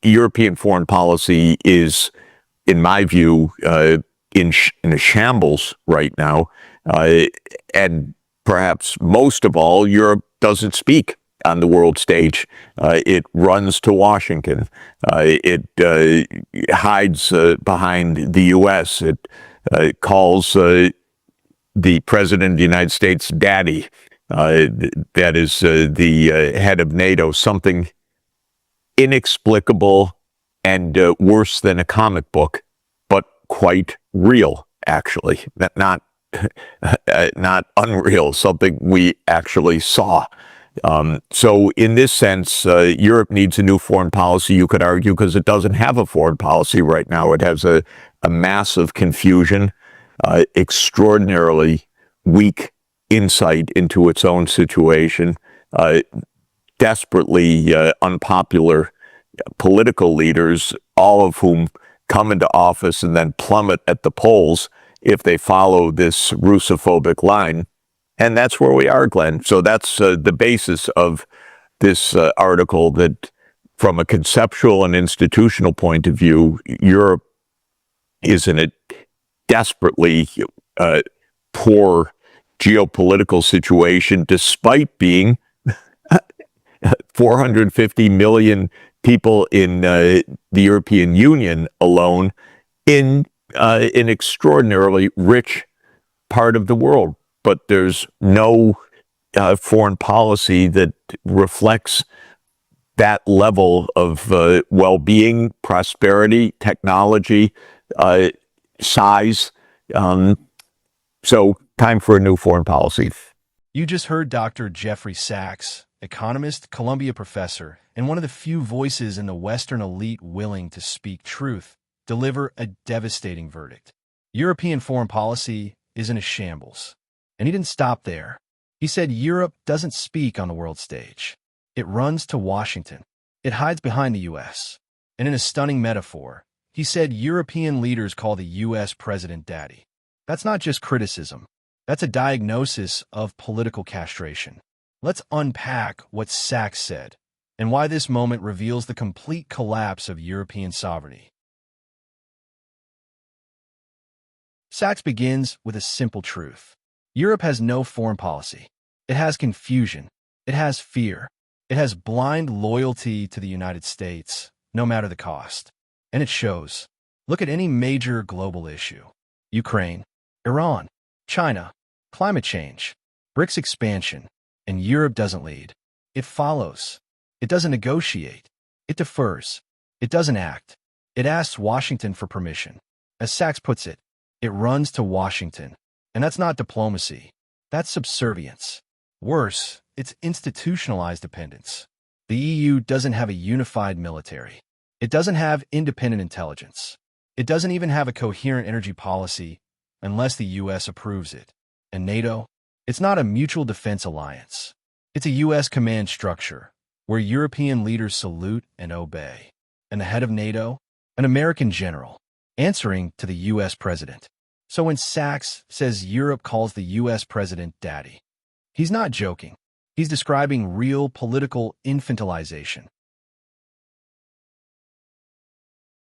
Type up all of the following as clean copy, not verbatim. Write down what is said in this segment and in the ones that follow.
European foreign policy is, in my view, in a shambles right now. And perhaps most of all, Europe doesn't speak on the world stage. It runs to Washington. It hides behind the U.S. It calls the President of the United States daddy. That is the head of NATO, something inexplicable and worse than a comic book, but quite real, actually. Not not unreal, something we actually saw. So in this sense, Europe needs a new foreign policy, you could argue, because it doesn't have a foreign policy right now. It has a massive confusion, extraordinarily weak insight into its own situation, desperately unpopular political leaders, all of whom come into office and then plummet at the polls if they follow this Russophobic line. And that's where we are, Glenn. So that's the basis of this article, that from a conceptual and institutional point of view, Europe is in a desperately poor geopolitical situation, despite being 450 million people in the European Union alone, in an extraordinarily rich part of the world. But there's no foreign policy that reflects that level of well-being, prosperity, technology, size. So time for a new foreign policy. You just heard Dr. Jeffrey Sachs, economist, Columbia professor, and one of the few voices in the Western elite willing to speak truth, deliver a devastating verdict. European foreign policy is in a shambles. And he didn't stop there. He said Europe doesn't speak on the world stage. It runs to Washington. It hides behind the U.S. And in a stunning metaphor, he said European leaders call the U.S. president daddy. That's not just criticism. That's a diagnosis of political castration. Let's unpack what Sachs said and why this moment reveals the complete collapse of European sovereignty. Sachs begins with a simple truth. Europe has no foreign policy. It has confusion. It has fear. It has blind loyalty to the United States, no matter the cost. And it shows. Look at any major global issue. Ukraine, Iran, China, climate change, BRICS expansion, and Europe doesn't lead. It follows. It doesn't negotiate. It defers. It doesn't act. It asks Washington for permission. As Sachs puts it, it runs to Washington. And that's not diplomacy. That's subservience. Worse, it's institutionalized dependence. The EU doesn't have a unified military. It doesn't have independent intelligence. It doesn't even have a coherent energy policy unless the US approves it. And NATO? It's not a mutual defense alliance. It's a US command structure where European leaders salute and obey. And the head of NATO? An American general, answering to the US president. So when Sachs says Europe calls the U.S. president daddy, he's not joking. He's describing real political infantilization.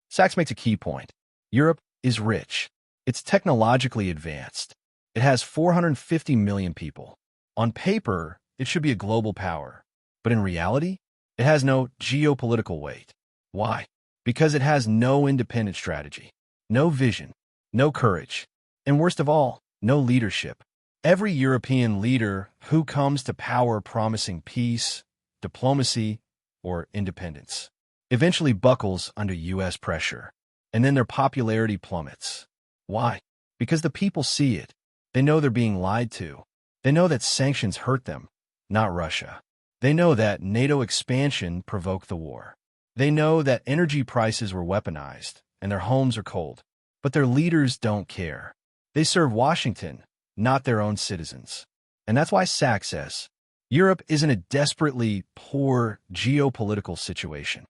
Sachs makes a key point. Europe is rich. It's technologically advanced. It has 450 million people. On paper, it should be a global power. But in reality, it has no geopolitical weight. Why? Because it has no independent strategy, no vision, no courage, and worst of all, no leadership. Every European leader who comes to power promising peace, diplomacy, or independence eventually buckles under U.S. pressure, and then their popularity plummets. Why? Because the people see it. They know they're being lied to. They know that sanctions hurt them, not Russia. They know that NATO expansion provoked the war. They know that energy prices were weaponized, and their homes are cold. But their leaders don't care. They serve Washington, not their own citizens. And that's why Sachs says, Europe is in a desperately poor geopolitical situation.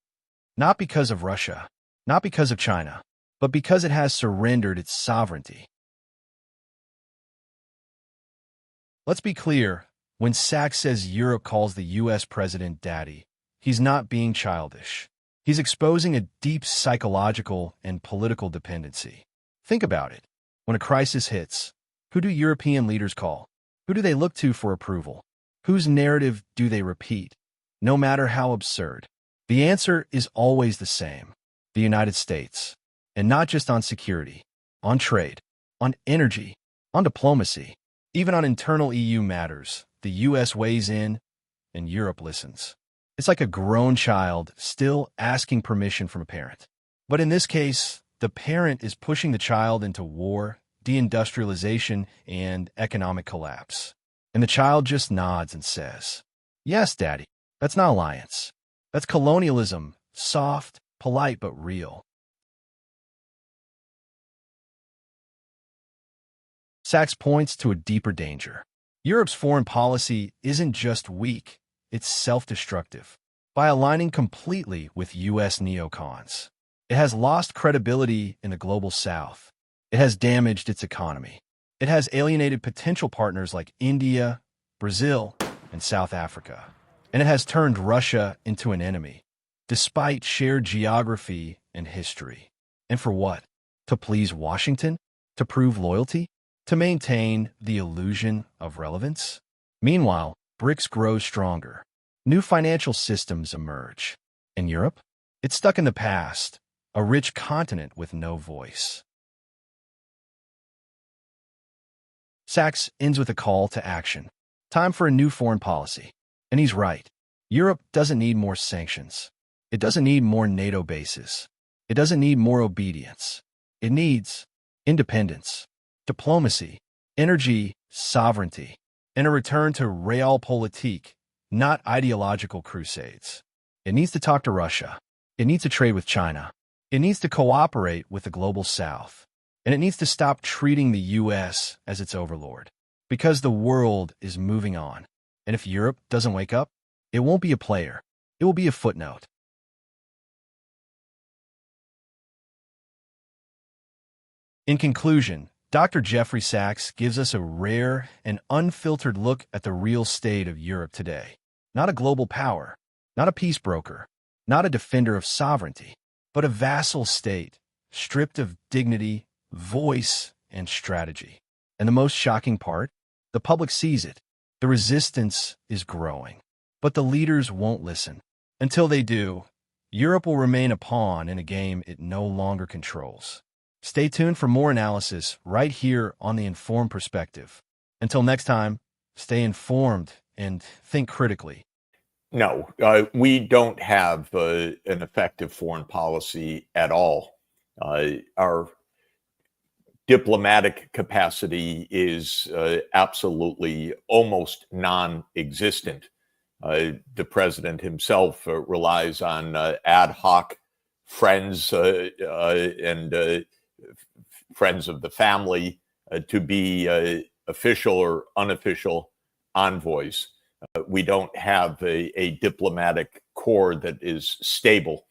Not because of Russia, not because of China, but because it has surrendered its sovereignty. Let's be clear, when Sachs says Europe calls the U.S. president daddy, he's not being childish. He's exposing a deep psychological and political dependency. Think about it. When a crisis hits, who do European leaders call? Who do they look to for approval? Whose narrative do they repeat, no matter how absurd? The answer is always the same: the United States. And not just on security, on trade, on energy, on diplomacy, even on internal EU matters. The US weighs in and Europe listens. It's like a grown child still asking permission from a parent. But in this case, the parent is pushing the child into war, deindustrialization, and economic collapse. And the child just nods and says, "Yes, Daddy, that's not alliance. That's colonialism, soft, polite, but real." Sachs points to a deeper danger. Europe's foreign policy isn't just weak, it's self-destructive. By aligning completely with U.S. neocons, it has lost credibility in the global South. It has damaged its economy. It has alienated potential partners like India, Brazil, and South Africa. And it has turned Russia into an enemy, despite shared geography and history. And for what? To please Washington? To prove loyalty? To maintain the illusion of relevance? Meanwhile, BRICS grows stronger. New financial systems emerge. In Europe, it's stuck in the past, a rich continent with no voice. Sachs ends with a call to action. Time for a new foreign policy. And he's right. Europe doesn't need more sanctions. It doesn't need more NATO bases. It doesn't need more obedience. It needs independence, diplomacy, energy, sovereignty, and a return to realpolitik, not ideological crusades. It needs to talk to Russia. It needs to trade with China. It needs to cooperate with the global South. And it needs to stop treating the U.S. as its overlord. Because the world is moving on. And if Europe doesn't wake up, it won't be a player. It will be a footnote. In conclusion, Dr. Jeffrey Sachs gives us a rare and unfiltered look at the real state of Europe today. Not a global power, not a peace broker, not a defender of sovereignty, but a vassal state, stripped of dignity, voice, and strategy. And the most shocking part? The public sees it. The resistance is growing. But the leaders won't listen. Until they do, Europe will remain a pawn in a game it no longer controls. Stay tuned for more analysis right here on The Informed Perspective. Until next time, stay informed and think critically. No, we don't have an effective foreign policy at all. Our diplomatic capacity is absolutely almost non-existent. The president himself relies on ad hoc friends and friends of the family to be official or unofficial envoys. We don't have a diplomatic corps that is stable.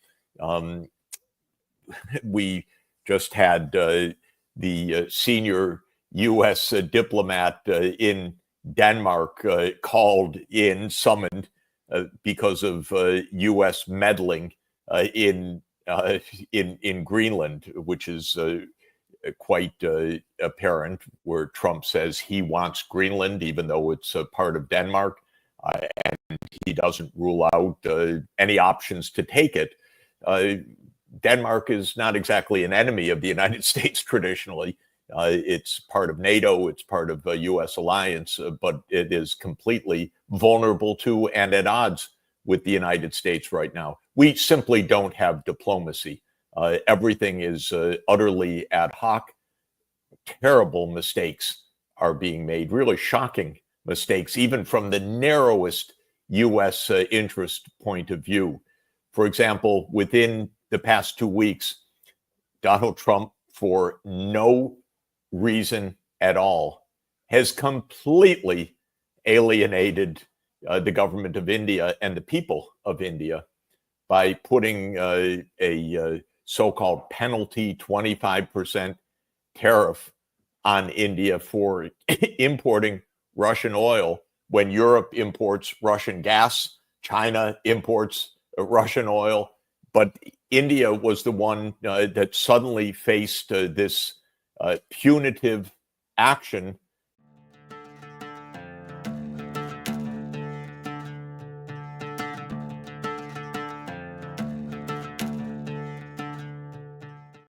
We just had the senior U.S. Diplomat in Denmark called in, summoned because of U.S. meddling in Greenland, which is quite apparent, where Trump says he wants Greenland, even though it's a part of Denmark, and he doesn't rule out any options to take it. Denmark is not exactly an enemy of the United States traditionally. It's part of NATO, it's part of the U.S. alliance, but it is completely vulnerable to and at odds with the United States right now. We simply don't have diplomacy. Everything is utterly ad hoc. Terrible mistakes are being made, really shocking mistakes, even from the narrowest U.S. interest point of view. For example, within the past 2 weeks, Donald Trump, for no reason at all, has completely alienated the government of India and the people of India by putting a so-called penalty 25% tariff on India for importing Russian oil when Europe imports Russian gas, China imports Russian oil, but India was the one that suddenly faced this punitive action